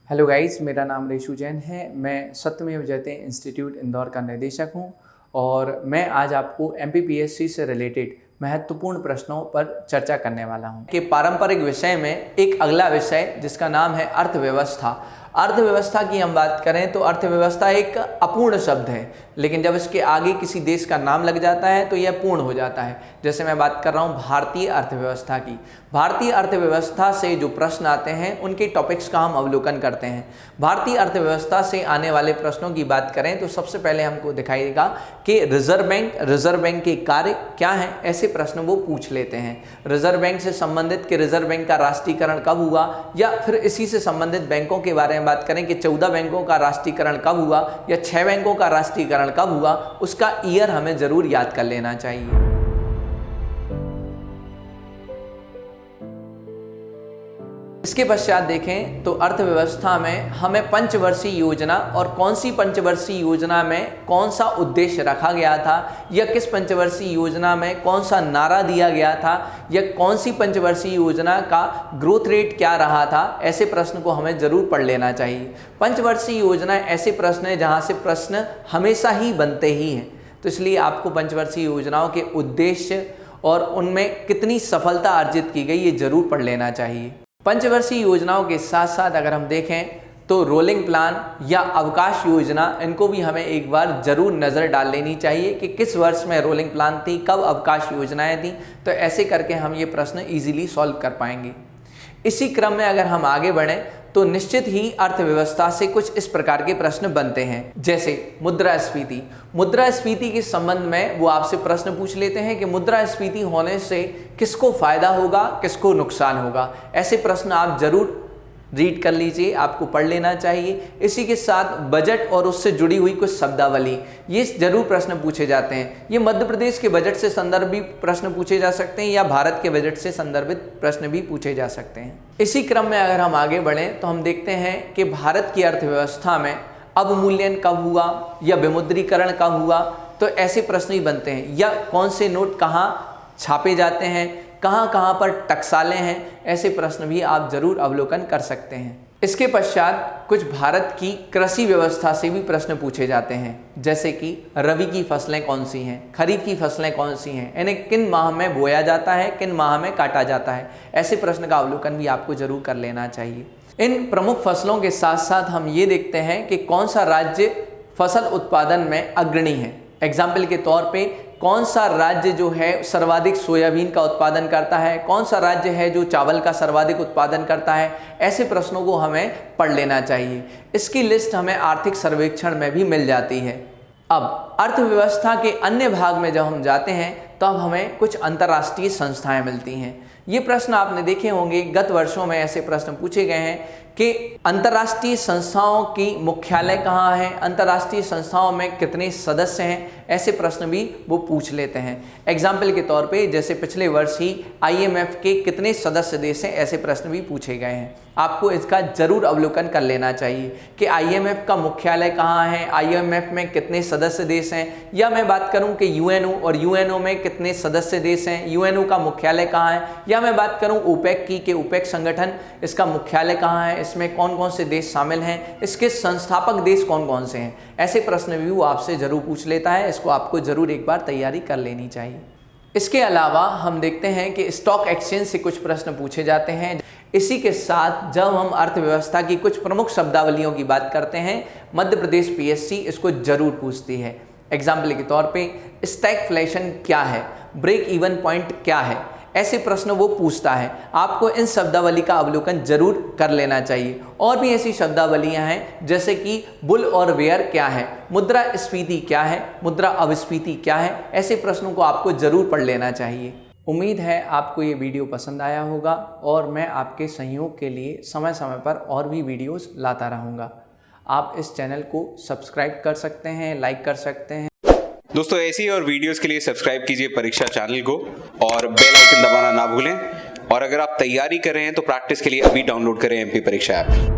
Hello guys, मेरा नाम रेशु जैन है। मैं सत्यमेव जयते इंस्टीट्यूट इंदौर का निदेशक हूं और मैं आज आपको एमपीपीएससी से रिलेटेड महत्वपूर्ण प्रश्नों पर चर्चा करने वाला हूं कि पारंपरिक विषय में एक अगला विषय जिसका नाम है अर्थव्यवस्था। अर्थव्यवस्था की हम बात करें तो अर्थव्यवस्था एक अपूर्ण शब्द है, लेकिन जब इसके आगे किसी देश का नाम लग जाता है तो यह पूर्ण हो जाता है। जैसे मैं बात कर रहा हूँ भारतीय अर्थव्यवस्था की। भारतीय अर्थव्यवस्था से जो प्रश्न आते हैं उनके टॉपिक्स का हम अवलोकन करते हैं। भारतीय अर्थव्यवस्था से आने वाले प्रश्नों की बात करें तो सबसे पहले हमको दिखाई देगा कि रिजर्व बैंक के कार्य क्या हैं, ऐसे प्रश्न वो पूछ लेते हैं। रिजर्व बैंक से संबंधित कि रिजर्व बैंक का राष्ट्रीयकरण कब हुआ, या फिर इसी से संबंधित बैंकों के बारे में बात करें कि 14 बैंकों का राष्ट्रीयकरण कब हुआ या 6 बैंकों का राष्ट्रीयकरण कब हुआ, उसका ईयर हमें जरूर याद कर लेना चाहिए। इसके पश्चात देखें तो अर्थव्यवस्था में हमें पंचवर्षीय योजना और कौन सी पंचवर्षीय योजना में कौन सा उद्देश्य रखा गया था, या किस पंचवर्षीय योजना में कौन सा नारा दिया गया था, या कौन सी पंचवर्षीय योजना का ग्रोथ रेट क्या रहा था, ऐसे प्रश्न को हमें जरूर पढ़ लेना चाहिए। पंचवर्षीय योजना ऐसे प्रश्न है जहाँ से प्रश्न हमेशा ही बनते ही हैं, तो इसलिए आपको पंचवर्षीय योजनाओं के उद्देश्य और उनमें कितनी सफलता अर्जित की गई ये जरूर पढ़ लेना चाहिए। पंचवर्षीय योजनाओं के साथ साथ अगर हम देखें तो रोलिंग प्लान या अवकाश योजना, इनको भी हमें एक बार जरूर नज़र डाल लेनी चाहिए कि किस वर्ष में रोलिंग प्लान थी, कब अवकाश योजनाएं थी। तो ऐसे करके हम ये प्रश्न इजीली सॉल्व कर पाएंगे। इसी क्रम में अगर हम आगे बढ़ें तो निश्चित ही अर्थव्यवस्था से कुछ इस प्रकार के प्रश्न बनते हैं, जैसे मुद्रास्फीति। मुद्रास्फीति के संबंध में वो आपसे प्रश्न पूछ लेते हैं कि मुद्रास्फीति होने से किसको फायदा होगा, किसको नुकसान होगा। ऐसे प्रश्न आप जरूर रीड कर लीजिए, आपको पढ़ लेना चाहिए। इसी के साथ बजट और उससे जुड़ी हुई कुछ शब्दावली, ये जरूर प्रश्न पूछे जाते हैं। ये मध्य प्रदेश के बजट से संदर्भित प्रश्न पूछे जा सकते हैं या भारत के बजट से संदर्भित प्रश्न भी पूछे जा सकते हैं। इसी क्रम में अगर हम आगे बढ़ें तो हम देखते हैं कि भारत की अर्थव्यवस्था में अवमूल्यन कब हुआ या विमुद्रीकरण कब हुआ, तो ऐसे प्रश्न ही बनते हैं। या कौन से नोट कहाँ छापे जाते हैं, कहाँ कहाँ पर टकसालें हैं, ऐसे प्रश्न भी आप जरूर अवलोकन कर सकते हैं। इसके पश्चात कुछ भारत की कृषि व्यवस्था से भी प्रश्न पूछे जाते हैं, जैसे कि रबी की फसलें कौन सी हैं, खरीफ की फसलें कौन सी हैं, इन्हें किन माह में बोया जाता है, किन माह में काटा जाता है। ऐसे प्रश्न का अवलोकन भी आपको जरूर कर लेना चाहिए। इन प्रमुख फसलों के साथ साथ हम ये देखते हैं कि कौन सा राज्य फसल उत्पादन में अग्रणी है। एग्जाम्पल के तौर पे कौन सा राज्य जो है सर्वाधिक सोयाबीन का उत्पादन करता है, कौन सा राज्य है जो चावल का सर्वाधिक उत्पादन करता है, ऐसे प्रश्नों को हमें पढ़ लेना चाहिए। इसकी लिस्ट हमें आर्थिक सर्वेक्षण में भी मिल जाती है। अब अर्थव्यवस्था के अन्य भाग में जब हम जाते हैं तो अब हमें कुछ अंतर्राष्ट्रीय संस्थाएं मिलती हैं। ये प्रश्न आपने देखे होंगे, गत वर्षों में ऐसे प्रश्न पूछे गए हैं कि अंतर्राष्ट्रीय संस्थाओं की मुख्यालय कहाँ है, अंतर्राष्ट्रीय संस्थाओं में कितने सदस्य हैं, ऐसे प्रश्न भी वो पूछ लेते हैं। एग्जाम्पल के तौर पे जैसे पिछले वर्ष ही IMF के कितने सदस्य देश हैं, ऐसे प्रश्न भी पूछे गए हैं। आपको इसका जरूर अवलोकन कर लेना चाहिए कि IMF का मुख्यालय कहाँ है, IMF में कितने सदस्य देश हैं, या मैं बात करूँ कि UNO और UNO में कितने सदस्य देश हैं, UNO का मुख्यालय कहाँ है, या मैं बात करूँ OPEC की कि OPEC संगठन इसका मुख्यालय कहाँ है, इसमें कौन कौन से देश शामिल हैं, इसके संस्थापक देश कौन कौन से हैं। ऐसे प्रश्न भी वो आपसे जरूर पूछ लेता है, इसको आपको जरूर एक बार तैयारी कर लेनी चाहिए। इसके अलावा हम देखते हैं कि स्टॉक एक्सचेंज से कुछ प्रश्न पूछे जाते हैं। इसी के साथ जब हम अर्थव्यवस्था की कुछ प्रमुख शब्दावलियों की बात करते हैं, मध्य प्रदेश PSC इसको जरूर पूछती है। एग्जाम्पल के तौर पे स्टैगफ्लेशन क्या है, ब्रेक इवन पॉइंट क्या है, ऐसे प्रश्न वो पूछता है। आपको इन शब्दावली का अवलोकन जरूर कर लेना चाहिए। और भी ऐसी शब्दावलियां हैं जैसे कि बुल और बेयर क्या है, मुद्रास्फीति क्या है, मुद्रा अपस्फीति क्या है, ऐसे प्रश्नों को आपको जरूर पढ़ लेना चाहिए। उम्मीद है आपको ये वीडियो पसंद आया होगा और मैं आपके सहयोग के लिए समय समय पर और भी वीडियोस लाता रहूँगा। आप इस चैनल को सब्सक्राइब कर सकते हैं, लाइक कर सकते हैं। दोस्तों ऐसी और वीडियोस के लिए सब्सक्राइब कीजिए परीक्षा चैनल को और बेल आइकन दबाना ना भूलें। और अगर आप तैयारी कर रहे हैं तो प्रैक्टिस के लिए अभी डाउनलोड करें MP परीक्षा ऐप।